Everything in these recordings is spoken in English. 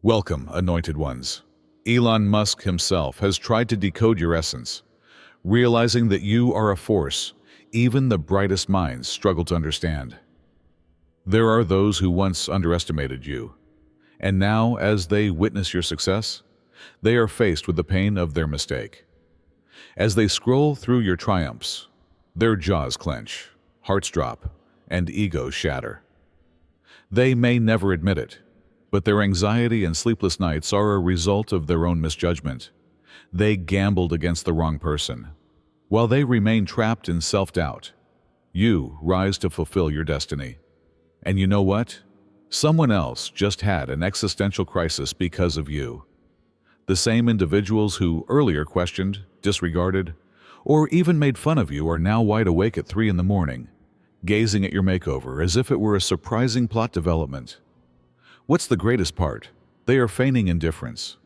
Welcome, anointed ones. Elon Musk himself has tried to decode your essence, realizing that you are a force even the brightest minds struggle to understand. There are those who once underestimated you, and now, as they witness your success, they are faced with the pain of their mistake. As they scroll through your triumphs, their jaws clench, hearts drop, and egos shatter. They may never admit it, but their anxiety and sleepless nights are a result of their own misjudgment. They gambled against the wrong person. While they remain trapped in self-doubt, you rise to fulfill your destiny. And you know what? Someone else just had an existential crisis because of you. The same individuals who earlier questioned, disregarded, or even made fun of you are now wide awake at 3 a.m, gazing at your makeover as if it were a surprising plot development. What's the greatest part? They are feigning indifference.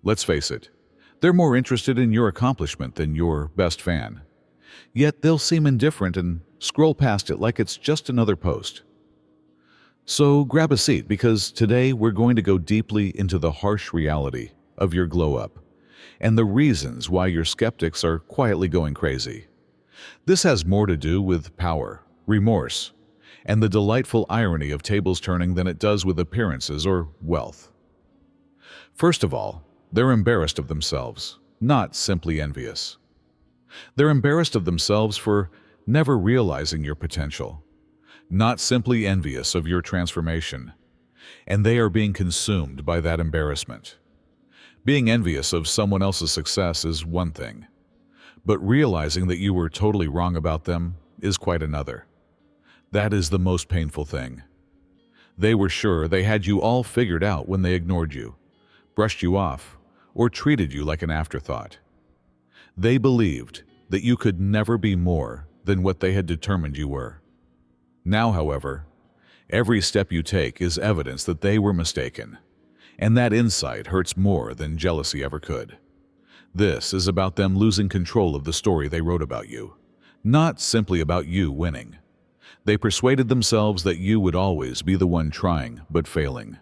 Let's face it, they're more interested in your accomplishment than your best fan. Yet they'll seem indifferent and scroll past it like it's just another post. So grab a seat, because today we're going to go deeply into the harsh reality of your glow-up and the reasons why your skeptics are quietly going crazy. This has more to do with power, remorse, and the delightful irony of tables turning than it does with appearances or wealth. First of all, they're embarrassed of themselves, not simply envious. They're embarrassed of themselves for never realizing your potential, not simply envious of your transformation, and they are being consumed by that embarrassment. Being envious of someone else's success is one thing, but realizing that you were totally wrong about them is quite another. That is the most painful thing. They were sure they had you all figured out when they ignored you, brushed you off, or treated you like an afterthought. They believed that you could never be more than what they had determined you were. Now, however, every step you take is evidence that they were mistaken, and that insight hurts more than jealousy ever could. This is about them losing control of the story they wrote about you, not simply about you winning. They persuaded themselves that you would always be the one trying but failing,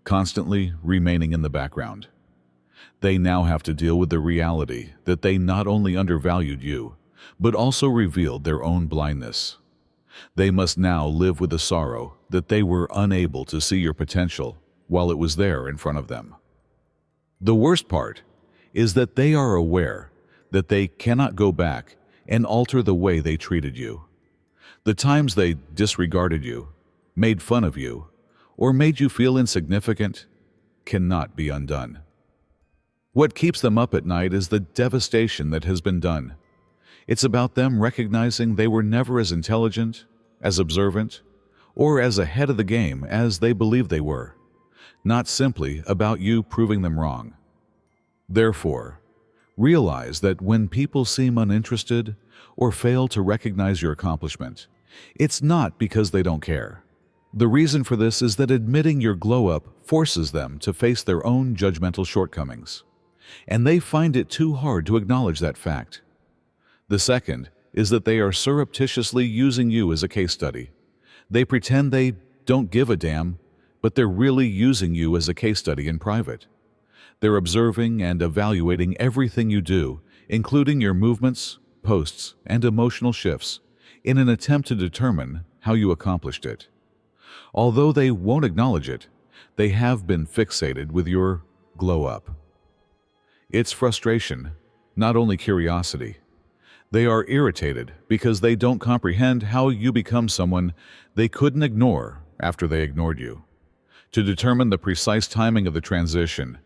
constantly remaining in the background. They now have to deal with the reality that they not only undervalued you, but also revealed their own blindness. They must now live with the sorrow that they were unable to see your potential while it was there in front of them. The worst part is that they are aware that they cannot go back and alter the way they treated you. The times they disregarded you, made fun of you, or made you feel insignificant cannot be undone. What keeps them up at night is the devastation that has been done. It's about them recognizing they were never as intelligent, as observant, or as ahead of the game as they believed they were, not simply about you proving them wrong. Therefore, realize that when people seem uninterested or fail to recognize your accomplishment, it's not because they don't care. The reason for this is that admitting your glow-up forces them to face their own judgmental shortcomings, and they find it too hard to acknowledge that fact. The second is that they are surreptitiously using you as a case study. They pretend they don't give a damn, but they're really using you as a case study in private. They're observing and evaluating everything you do, including your movements, posts, and emotional shifts, in an attempt to determine how you accomplished it. Although they won't acknowledge it, they have been fixated with your glow-up. It's frustration, not only curiosity. They are irritated because they don't comprehend how you become someone they couldn't ignore after they ignored you. To determine the precise timing of the transition,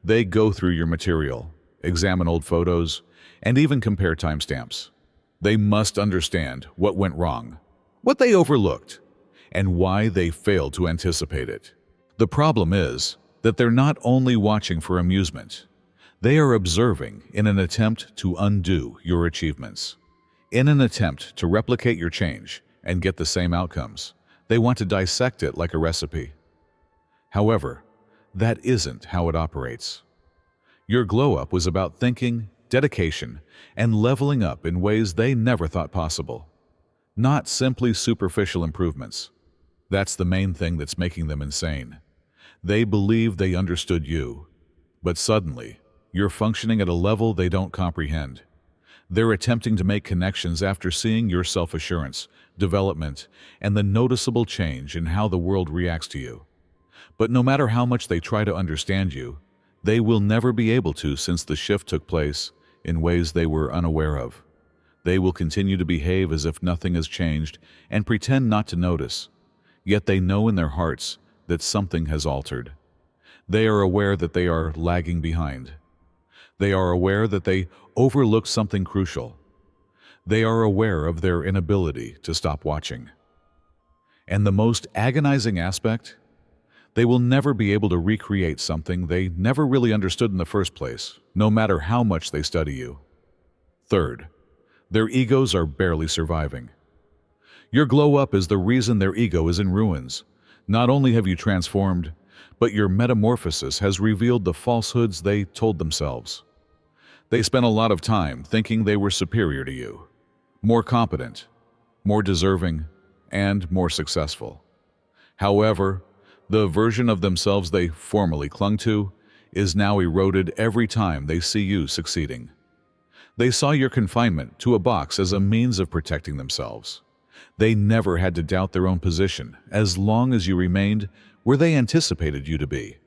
they go through your material, examine old photos, and even compare timestamps. They must understand what went wrong, what they overlooked, and why they failed to anticipate it. The problem is that they're not only watching for amusement, they are observing in an attempt to undo your achievements. In an attempt to replicate your change and get the same outcomes, they want to dissect it like a recipe. However, that isn't how it operates. Your glow-up was about thinking, dedication, and leveling up in ways they never thought possible, not simply superficial improvements. That's the main thing that's making them insane. They believe they understood you, but suddenly, you're functioning at a level they don't comprehend. They're attempting to make connections after seeing your self-assurance, development, and the noticeable change in how the world reacts to you. But no matter how much they try to understand you, they will never be able to, since the shift took place in ways they were unaware of. They will continue to behave as if nothing has changed and pretend not to notice, yet they know in their hearts that something has altered. They are aware that they are lagging behind. They are aware that they overlooked something crucial. They are aware of their inability to stop watching. And the most agonizing aspect? They will never be able to recreate something they never really understood in the first place, no matter how much they study you. Third, their egos are barely surviving. Your glow-up is the reason their ego is in ruins. Not only have you transformed, but your metamorphosis has revealed the falsehoods they told themselves. They spent a lot of time thinking they were superior to you, more competent, more deserving, and more successful. However, the version of themselves they formerly clung to is now eroded every time they see you succeeding. They saw your confinement to a box as a means of protecting themselves. They never had to doubt their own position as long as you remained where they anticipated you to be.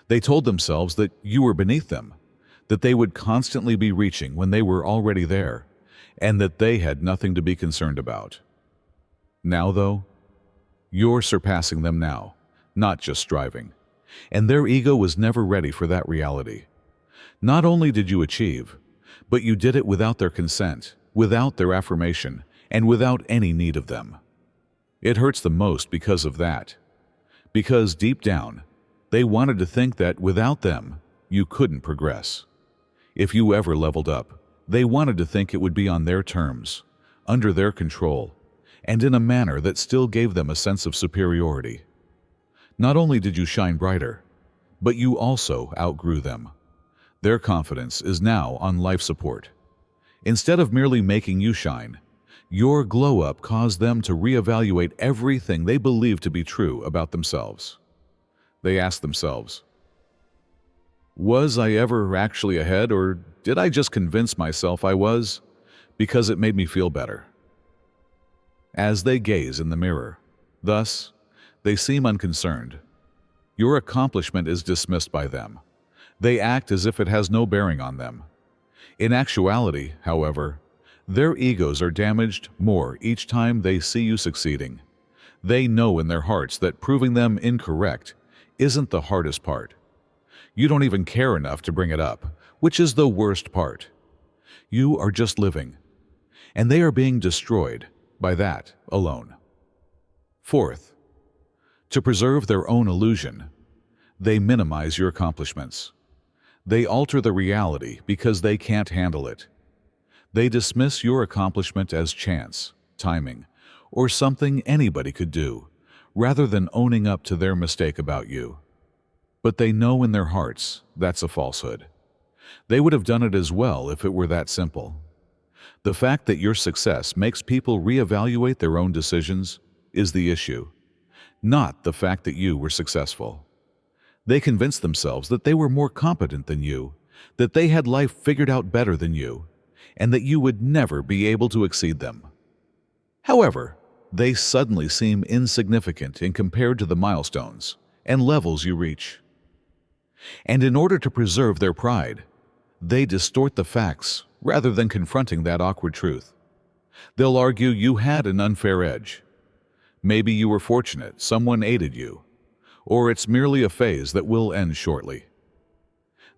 They told themselves that you were beneath them, that they would constantly be reaching when they were already there, and that they had nothing to be concerned about. Now, though, you're surpassing them now, not just striving. And their ego was never ready for that reality. Not only did you achieve, but you did it without their consent, without their affirmation, and without any need of them. It hurts the most because of that. Because deep down, they wanted to think that without them, you couldn't progress. If you ever leveled up, they wanted to think it would be on their terms, under their control, and in a manner that still gave them a sense of superiority. Not only did you shine brighter, but you also outgrew them. Their confidence is now on life support. Instead of merely making you shine, your glow-up caused them to reevaluate everything they believed to be true about themselves. They asked themselves, was I ever actually ahead, or did I just convince myself I was because it made me feel better? As they gaze in the mirror, thus, they seem unconcerned. Your accomplishment is dismissed by them. They act as if it has no bearing on them. In actuality, however, their egos are damaged more each time they see you succeeding. They know in their hearts that proving them incorrect isn't the hardest part. You don't even care enough to bring it up, which is the worst part. You are just living, and they are being destroyed by that alone. Fourth, to preserve their own illusion, they minimize your accomplishments. They alter the reality because they can't handle it. They dismiss your accomplishment as chance, timing, or something anybody could do, rather than owning up to their mistake about you. But they know in their hearts that's a falsehood. They would have done it as well if it were that simple. The fact that your success makes people reevaluate their own decisions is the issue, not the fact that you were successful. They convinced themselves that they were more competent than you, that they had life figured out better than you, and that you would never be able to exceed them. However, they suddenly seem insignificant in compared to the milestones and levels you reach. And in order to preserve their pride, they distort the facts rather than confronting that awkward truth. They'll argue you had an unfair edge. Maybe you were fortunate, someone aided you, or it's merely a phase that will end shortly.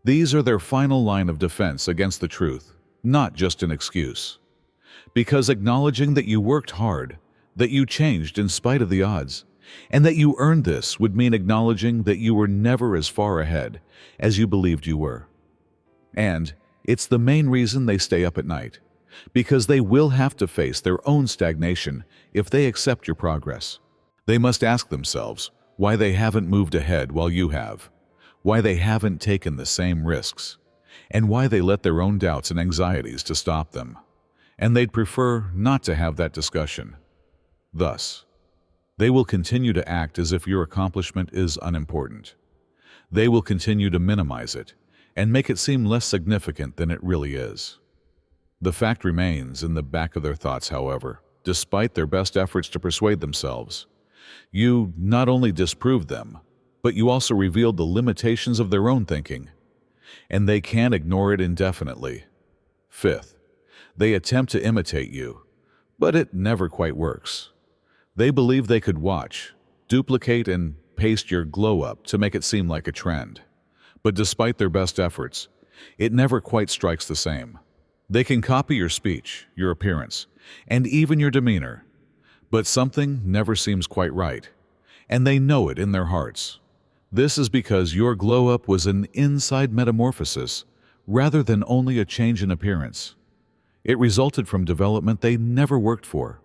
These are their final line of defense against the truth, not just an excuse. Because acknowledging that you worked hard, that you changed in spite of the odds, and that you earned this would mean acknowledging that you were never as far ahead as you believed you were. And it's the main reason they stay up at night, because they will have to face their own stagnation if they accept your progress. They must ask themselves why they haven't moved ahead while you have, why they haven't taken the same risks, and why they let their own doubts and anxieties to stop them. And they'd prefer not to have that discussion. Thus, they will continue to act as if your accomplishment is unimportant, They will continue to minimize it and make it seem less significant than it really is. The fact remains in the back of their thoughts, however, despite their best efforts to persuade themselves. You not only disproved them, but you also revealed the limitations of their own thinking, and they can't ignore it indefinitely. Fifth, they attempt to imitate you, but it never quite works. They believe they could watch, duplicate, and paste your glow-up to make it seem like a trend. But despite their best efforts, it never quite strikes the same. They can copy your speech, your appearance, and even your demeanor, but something never seems quite right, and they know it in their hearts. This is because your glow-up was an inside metamorphosis rather than only a change in appearance. It resulted from development they never worked for,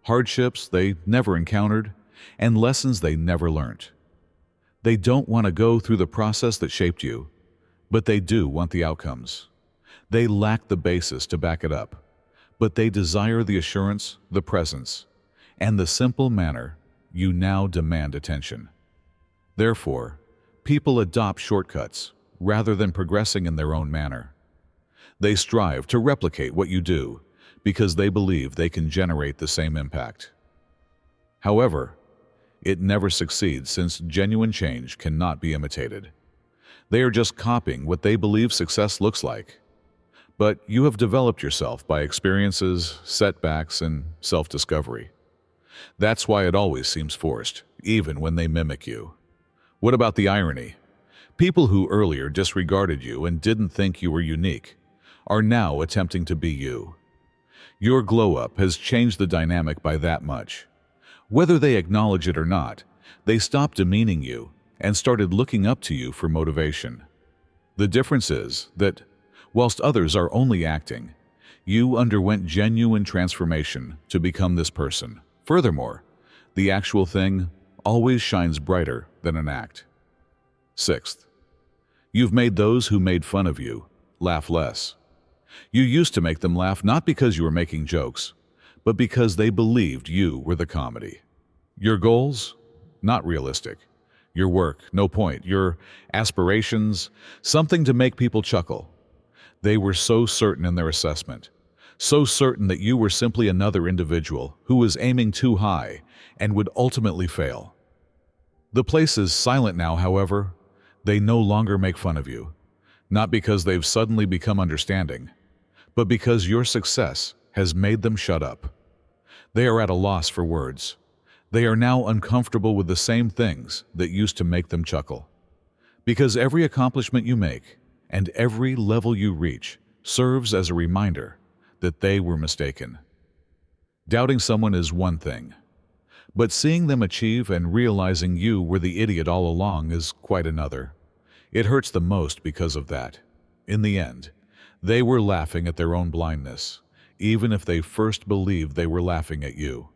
hardships they never encountered, and lessons they never learned. They don't want to go through the process that shaped you, but they do want the outcomes. They lack the basis to back it up, but they desire the assurance, the presence, and the simple manner you now demand attention. Therefore, people adopt shortcuts rather than progressing in their own manner. They strive to replicate what you do because they believe they can generate the same impact. However, it never succeeds since genuine change cannot be imitated. They are just copying what they believe success looks like. But you have developed yourself by experiences, setbacks, and self-discovery. That's why it always seems forced, even when they mimic you. What about the irony? People who earlier disregarded you and didn't think you were unique are now attempting to be you. Your glow-up has changed the dynamic by that much. Whether they acknowledge it or not, they stopped demeaning you and started looking up to you for motivation. The difference is that, whilst others are only acting, you underwent genuine transformation to become this person. Furthermore, the actual thing always shines brighter than an act. Sixth, you've made those who made fun of you laugh less. You used to make them laugh not because you were making jokes, but because they believed you were the comedy. Your goals? Not realistic. Your work? No point. Your aspirations? Something to make people chuckle. They were so certain in their assessment, so certain that you were simply another individual who was aiming too high and would ultimately fail. The place is silent now, however. They no longer make fun of you, not because they've suddenly become understanding, but because your success has made them shut up. They are at a loss for words. They are now uncomfortable with the same things that used to make them chuckle. Because every accomplishment you make and every level you reach serves as a reminder that they were mistaken. Doubting someone is one thing, but seeing them achieve and realizing you were the idiot all along is quite another. It hurts the most because of that. In the end, they were laughing at their own blindness, even if they first believed they were laughing at you.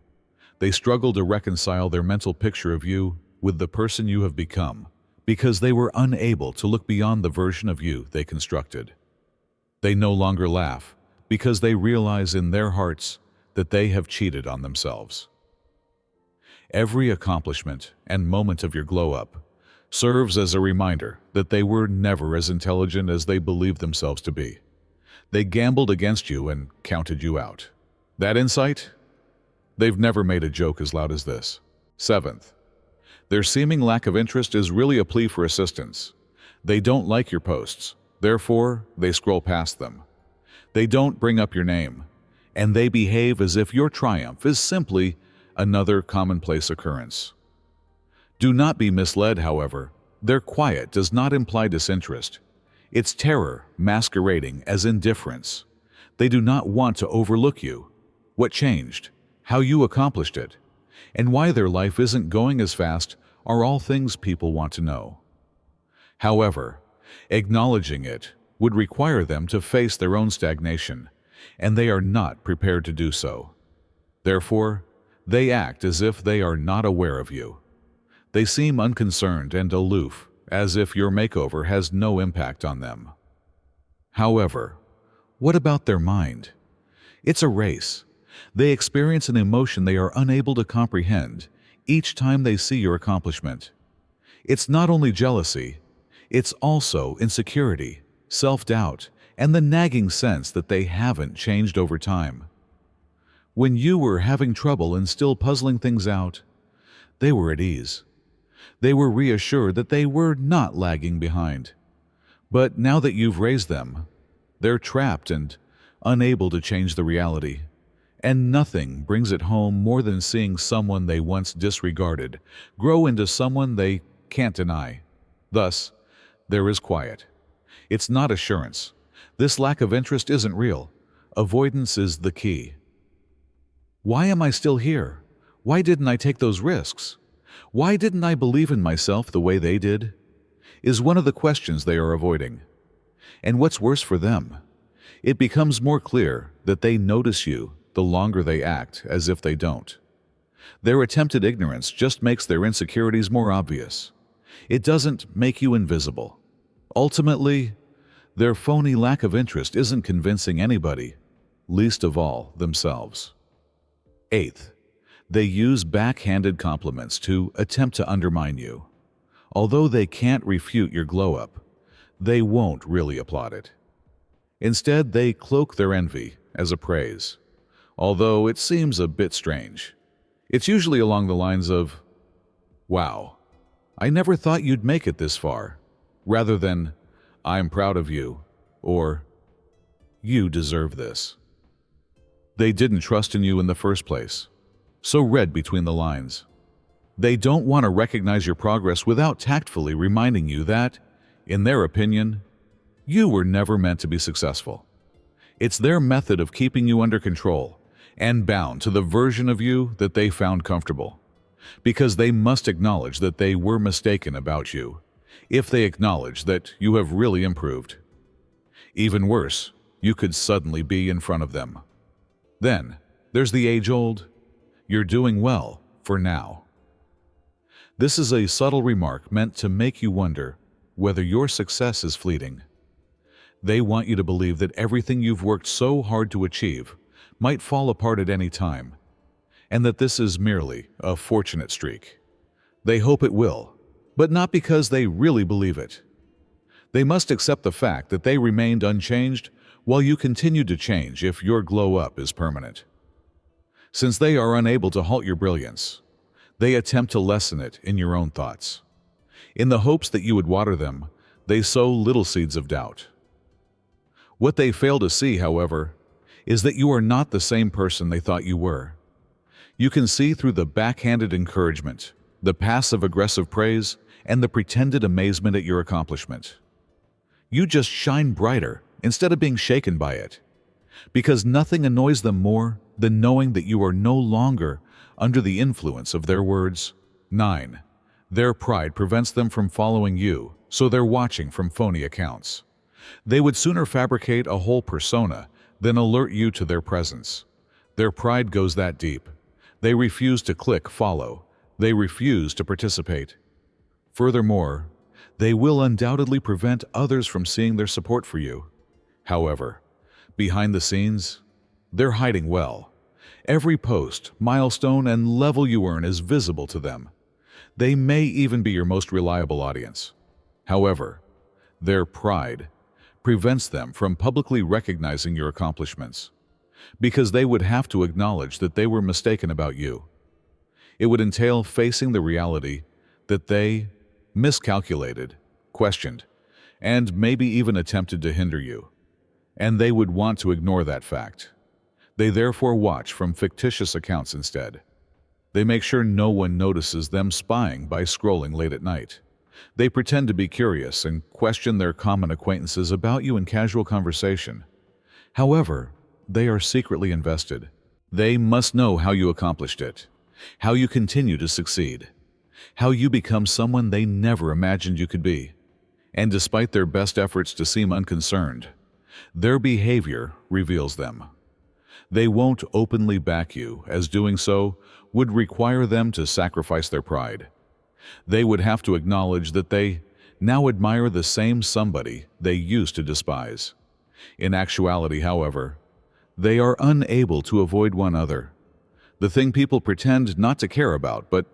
They struggle to reconcile their mental picture of you with the person you have become because they were unable to look beyond the version of you they constructed. They no longer laugh because they realize in their hearts that they have cheated on themselves. Every accomplishment and moment of your glow-up serves as a reminder that they were never as intelligent as they believed themselves to be. They gambled against you and counted you out. That insight? They've never made a joke as loud as this. Seventh, their seeming lack of interest is really a plea for assistance. They don't like your posts, therefore they scroll past them. They don't bring up your name, and they behave as if your triumph is simply another commonplace occurrence. Do not be misled, however. Their quiet does not imply disinterest. It's terror masquerading as indifference. They do not want to overlook you, what changed, how you accomplished it, and why their life isn't going as fast are all things people want to know. However, acknowledging it would require them to face their own stagnation, and they are not prepared to do so. Therefore, they act as if they are not aware of you. They seem unconcerned and aloof, as if your makeover has no impact on them. However, what about their mind? It's a race. They experience an emotion they are unable to comprehend each time they see your accomplishment. It's not only jealousy, It's also insecurity, self-doubt, and the nagging sense that they haven't changed over time. When you were having trouble and still puzzling things out, they were at ease. They were reassured that they were not lagging behind. But now that you've raised them, they're trapped and unable to change the reality. And nothing brings it home more than seeing someone they once disregarded grow into someone they can't deny. Thus, there is quiet. It's not assurance. This lack of interest isn't real. Avoidance is the key. Why am I still here? Why didn't I take those risks? Why didn't I believe in myself the way they did? Is one of the questions they are avoiding. And what's worse for them? It becomes more clear that they notice you the longer they act as if they don't. Their attempted ignorance just makes their insecurities more obvious. It doesn't make you invisible. Ultimately, their phony lack of interest isn't convincing anybody, least of all themselves. Eighth, they use backhanded compliments to attempt to undermine you. Although they can't refute your glow-up, they won't really applaud it. Instead, they cloak their envy as a praise, although it seems a bit strange. It's usually along the lines of, "Wow, I never thought you'd make it this far," rather than, "I'm proud of you," or, "You deserve this." They didn't trust in you in the first place, so read between the lines. They don't want to recognize your progress without tactfully reminding you that, in their opinion, you were never meant to be successful. It's their method of keeping you under control and bound to the version of you that they found comfortable, because they must acknowledge that they were mistaken about you, if they acknowledge that you have really improved. Even worse, you could suddenly be in front of them. Then, there's the age-old, "You're doing well for now." This is a subtle remark meant to make you wonder whether your success is fleeting. They want you to believe that everything you've worked so hard to achieve might fall apart at any time, and that this is merely a fortunate streak. They hope it will, but not because they really believe it. They must accept the fact that they remained unchanged while you continue to change if your glow-up is permanent. Since they are unable to halt your brilliance, they attempt to lessen it in your own thoughts. In the hopes that you would water them, they sow little seeds of doubt. What they fail to see, however, is that you are not the same person they thought you were. You can see through the backhanded encouragement, the passive-aggressive praise, and the pretended amazement at your accomplishment. You just shine brighter instead of being shaken by it, because nothing annoys them more than knowing that you are no longer under the influence of their words. 9. Their pride prevents them from following you, so they're watching from phony accounts. They would sooner fabricate a whole persona than alert you to their presence. Their pride goes that deep. They refuse to click follow. They refuse to participate. Furthermore, they will undoubtedly prevent others from seeing their support for you. However, behind the scenes, they're hiding well. Every post, milestone, and level you earn is visible to them. They may even be your most reliable audience. However, their pride prevents them from publicly recognizing your accomplishments, because they would have to acknowledge that they were mistaken about you. It would entail facing the reality that they miscalculated, questioned, and maybe even attempted to hinder you. And they would want to ignore that fact. They therefore watch from fictitious accounts instead. They make sure no one notices them spying by scrolling late at night. They pretend to be curious and question their common acquaintances about you in casual conversation. However, they are secretly invested. They must know how you accomplished it, how you continue to succeed, how you become someone they never imagined you could be. And despite their best efforts to seem unconcerned, their behavior reveals them. They won't openly back you, as doing so would require them to sacrifice their pride. They would have to acknowledge that they now admire the same somebody they used to despise. In actuality, however, they are unable to avoid one other. The thing people pretend not to care about but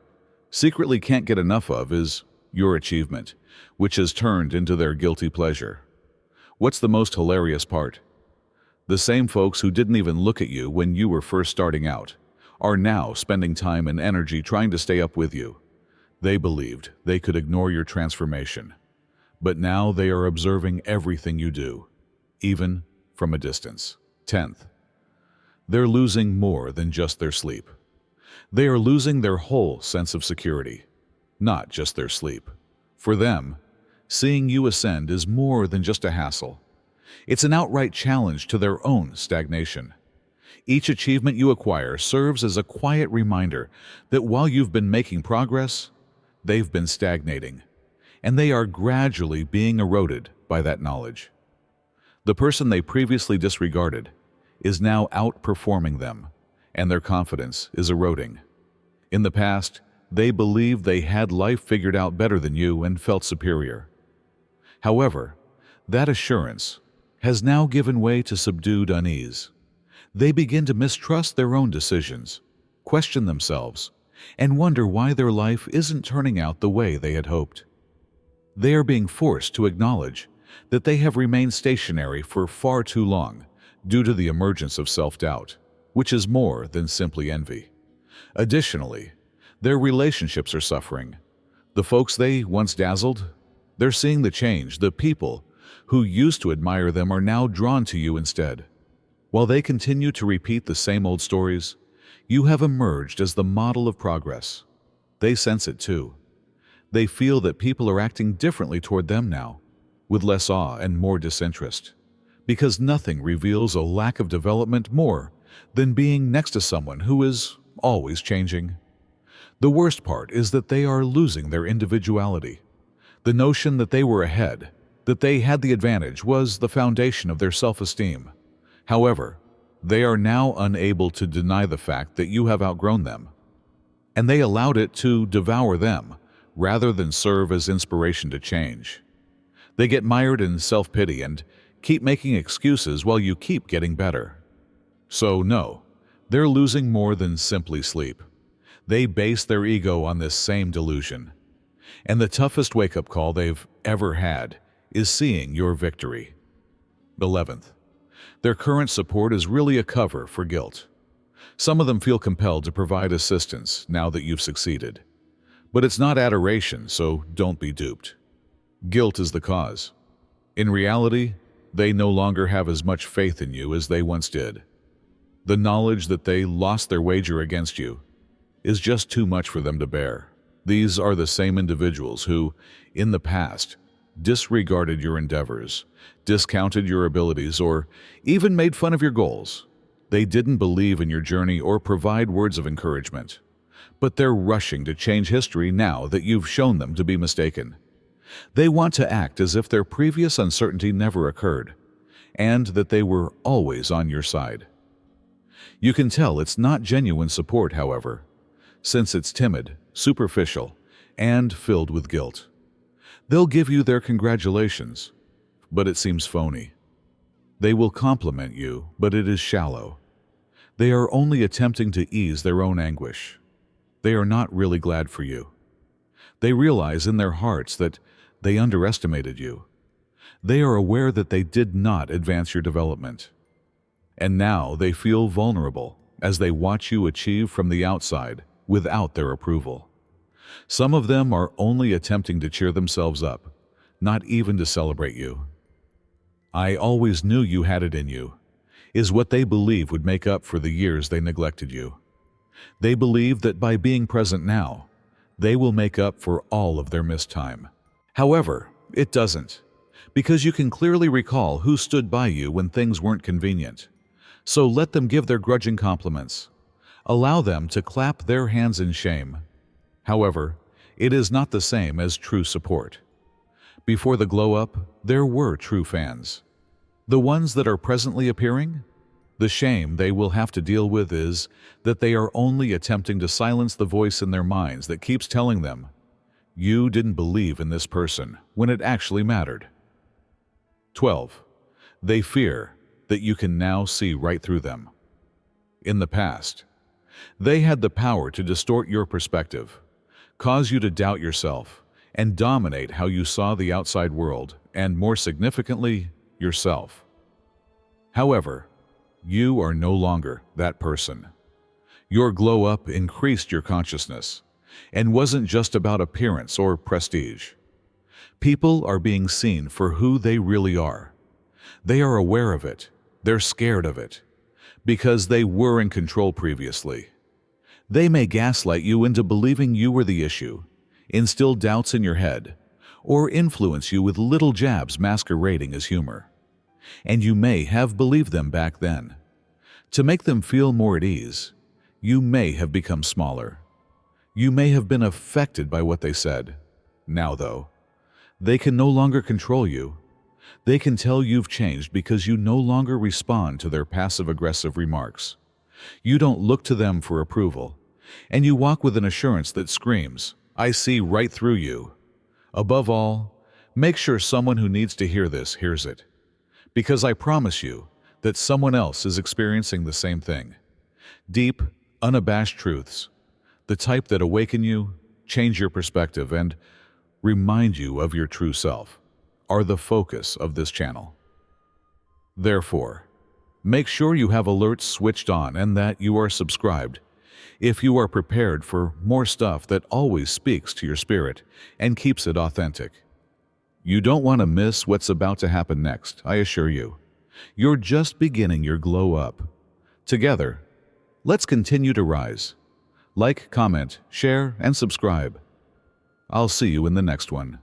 secretly can't get enough of is your achievement, which has turned into their guilty pleasure. What's the most hilarious part? The same folks who didn't even look at you when you were first starting out are now spending time and energy trying to stay up with you. They believed they could ignore your transformation, but now they are observing everything you do, even from a distance. 10th, they're losing more than just their sleep. They are losing their whole sense of security, not just their sleep. For them, seeing you ascend is more than just a hassle. It's an outright challenge to their own stagnation. Each achievement you acquire serves as a quiet reminder that while you've been making progress, they've been stagnating, and they are gradually being eroded by that knowledge. The person they previously disregarded is now outperforming them, and their confidence is eroding. In the past, they believed they had life figured out better than you and felt superior. However, that assurance has now given way to subdued unease. They begin to mistrust their own decisions, question themselves, and wonder why their life isn't turning out the way they had hoped. They are being forced to acknowledge that they have remained stationary for far too long due to the emergence of self-doubt, which is more than simply envy. Additionally, their relationships are suffering. The folks they once dazzled, they're seeing the change. The people who used to admire them are now drawn to you instead. While they continue to repeat the same old stories, you have emerged as the model of progress. They sense it too. They feel that people are acting differently toward them now, with less awe and more disinterest, because nothing reveals a lack of development more than being next to someone who is always changing. The worst part is that they are losing their individuality. The notion that they were ahead, that they had the advantage, was the foundation of their self-esteem. However, they are now unable to deny the fact that you have outgrown them, and they allowed it to devour them rather than serve as inspiration to change. They get mired in self-pity and keep making excuses while you keep getting better. So no, they're losing more than simply sleep. They base their ego on this same delusion. And the toughest wake-up call they've ever had is seeing your victory. 11th, their current support is really a cover for guilt. Some of them feel compelled to provide assistance now that you've succeeded. But it's not adoration, so don't be duped. Guilt is the cause. In reality, they no longer have as much faith in you as they once did. The knowledge that they lost their wager against you is just too much for them to bear. These are the same individuals who, in the past, disregarded your endeavors, discounted your abilities, or even made fun of your goals. They didn't believe in your journey or provide words of encouragement. But they're rushing to change history now that you've shown them to be mistaken. They want to act as if their previous uncertainty never occurred, and that they were always on your side. You can tell it's not genuine support, however, since it's timid, superficial, and filled with guilt. They'll give you their congratulations, but it seems phony. They will compliment you, but it is shallow. They are only attempting to ease their own anguish. They are not really glad for you. They realize in their hearts that they underestimated you. They are aware that they did not advance your development. And now they feel vulnerable as they watch you achieve from the outside without their approval. Some of them are only attempting to cheer themselves up, not even to celebrate you. "I always knew you had it in you," is what they believe would make up for the years they neglected you. They believe that by being present now, they will make up for all of their missed time. However, it doesn't, because you can clearly recall who stood by you when things weren't convenient. So let them give their grudging compliments. Allow them to clap their hands in shame. However, it is not the same as true support. Before the glow-up, there were true fans. The ones that are presently appearing? The shame they will have to deal with is that they are only attempting to silence the voice in their minds that keeps telling them, "You didn't believe in this person," when it actually mattered. 12. They fear that you can now see right through them. In the past, they had the power to distort your perspective, cause you to doubt yourself, and dominate how you saw the outside world and, more significantly, yourself. However, you are no longer that person. Your glow-up increased your consciousness and wasn't just about appearance or prestige. People are being seen for who they really are. They are aware of it. They're scared of it because they were in control previously. They may gaslight you into believing you were the issue, instill doubts in your head, or influence you with little jabs masquerading as humor. And you may have believed them back then. To make them feel more at ease, you may have become smaller. You may have been affected by what they said. Now, though, they can no longer control you. They can tell you've changed because you no longer respond to their passive-aggressive remarks. You don't look to them for approval, and you walk with an assurance that screams, "I see right through you." Above all, make sure someone who needs to hear this hears it, because I promise you that someone else is experiencing the same thing. Deep, unabashed truths, the type that awaken you, change your perspective, and remind you of your true self, are the focus of this channel. Therefore, make sure you have alerts switched on and that you are subscribed if you are prepared for more stuff that always speaks to your spirit and keeps it authentic. You don't want to miss what's about to happen next, I assure you. You're just beginning your glow up. Together, let's continue to rise. Like, comment, share, and subscribe. I'll see you in the next one.